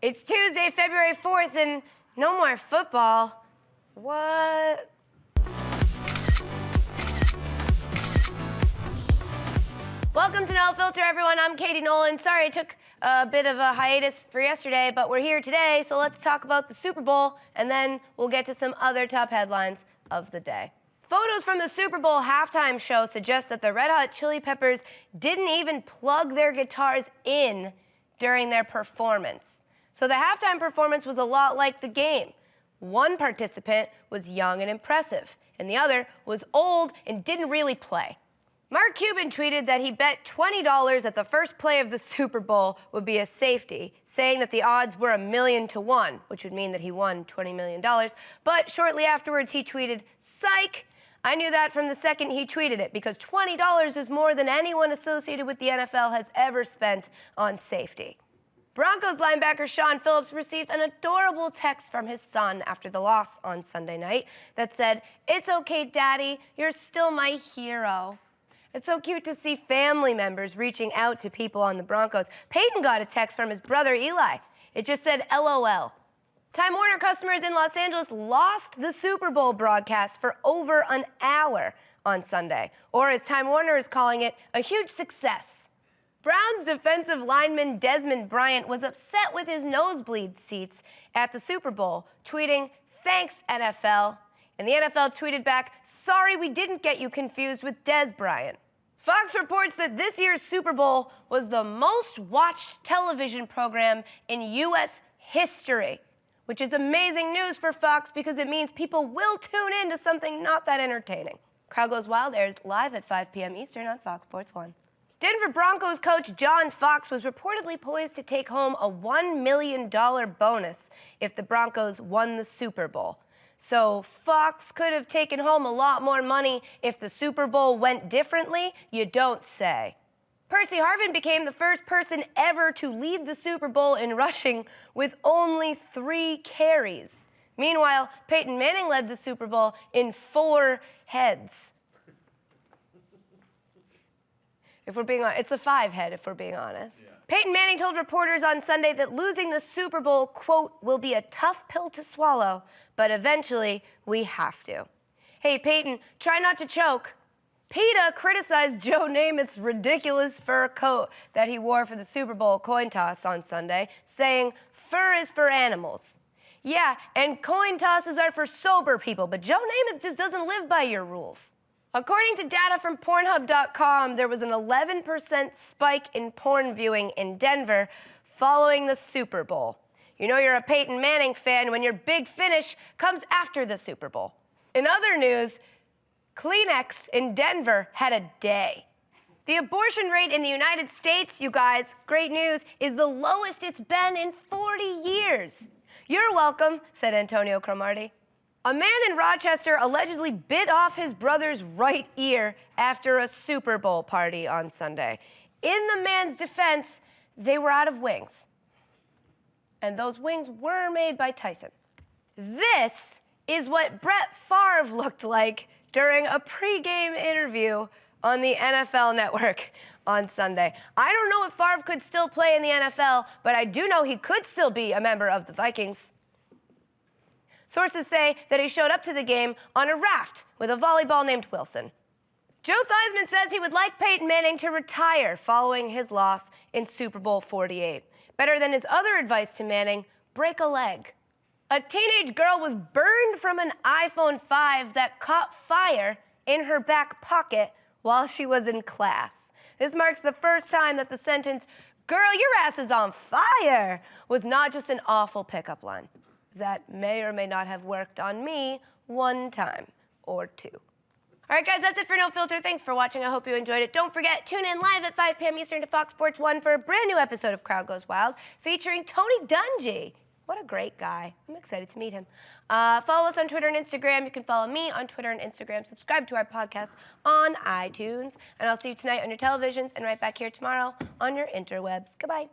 It's Tuesday, February 4th, and no more football. What? Welcome to No Filter, everyone. I'm Katie Nolan. Sorry I took a bit of a hiatus for yesterday, but we're here today, so let's talk about the Super Bowl, and then we'll get to some other top headlines of the day. Photos from the Super Bowl halftime show suggest that the Red Hot Chili Peppers didn't even plug their guitars in during their performance. So the halftime performance was a lot like the game. One participant was young and impressive, and the other was old and didn't really play. Mark Cuban tweeted that he bet $20 that the first play of the Super Bowl would be a safety, saying that the odds were 1,000,000 to 1, which would mean that he won $20 million. But shortly afterwards, he tweeted, "Psych! I knew that from the second he tweeted it, because $20 is more than anyone associated with the NFL has ever spent on safety." Broncos linebacker Sean Phillips received an adorable text from his son after the loss on Sunday night that said, "It's okay, Daddy, you're still my hero." It's so cute to see family members reaching out to people on the Broncos. Peyton got a text from his brother Eli. It just said, "LOL." Time Warner customers in Los Angeles lost the Super Bowl broadcast for over an hour on Sunday, or as Time Warner is calling it, a huge success. Browns defensive lineman Desmond Bryant was upset with his nosebleed seats at the Super Bowl, tweeting, "Thanks, NFL." And the NFL tweeted back, "Sorry we didn't get you confused with Des Bryant." Fox reports that this year's Super Bowl was the most watched television program in U.S. history, which is amazing news for Fox because it means people will tune in to something not that entertaining. Crowd Goes Wild airs live at 5 p.m. Eastern on Fox Sports 1. Denver Broncos coach John Fox was reportedly poised to take home a $1 million bonus if the Broncos won the Super Bowl. So Fox could have taken home a lot more money if the Super Bowl went differently? You don't say. Percy Harvin became the first person ever to lead the Super Bowl in rushing with only 3 carries. Meanwhile, Peyton Manning led the Super Bowl in 4 heads. If we're being honest, it's a 5-head if we're being honest. Yeah. Peyton Manning told reporters on Sunday that losing the Super Bowl, quote, "will be a tough pill to swallow, but eventually we have to." Hey, Peyton, try not to choke. PETA criticized Joe Namath's ridiculous fur coat that he wore for the Super Bowl coin toss on Sunday, saying, "Fur is for animals." Yeah, and coin tosses are for sober people, but Joe Namath just doesn't live by your rules. According to data from Pornhub.com, there was an 11% spike in porn viewing in Denver following the Super Bowl. You know you're a Peyton Manning fan when your big finish comes after the Super Bowl. In other news, Kleenex in Denver had a day. The abortion rate in the United States, you guys, great news, is the lowest it's been in 40 years. "You're welcome," said Antonio Cromartie. A man in Rochester allegedly bit off his brother's right ear after a Super Bowl party on Sunday. In the man's defense, they were out of wings. And those wings were made by Tyson. This is what Brett Favre looked like during a pregame interview on the NFL Network on Sunday. I don't know if Favre could still play in the NFL, but I do know he could still be a member of the Vikings. Sources say that he showed up to the game on a raft with a volleyball named Wilson. Joe Theismann says he would like Peyton Manning to retire following his loss in Super Bowl 48. Better than his other advice to Manning, break a leg. A teenage girl was burned from an iPhone 5 that caught fire in her back pocket while she was in class. This marks the first time that the sentence, "Girl, your ass is on fire," was not just an awful pickup line. That may or may not have worked on me 1 time or 2. All right, guys, that's it for No Filter. Thanks for watching. I hope you enjoyed it. Don't forget, tune in live at 5 p.m. Eastern to Fox Sports 1 for a brand new episode of Crowd Goes Wild featuring Tony Dungy. What a great guy. I'm excited to meet him. Follow us on Twitter and Instagram. You can follow me on Twitter and Instagram. Subscribe to our podcast on iTunes. And I'll see you tonight on your televisions and right back here tomorrow on your interwebs. Goodbye.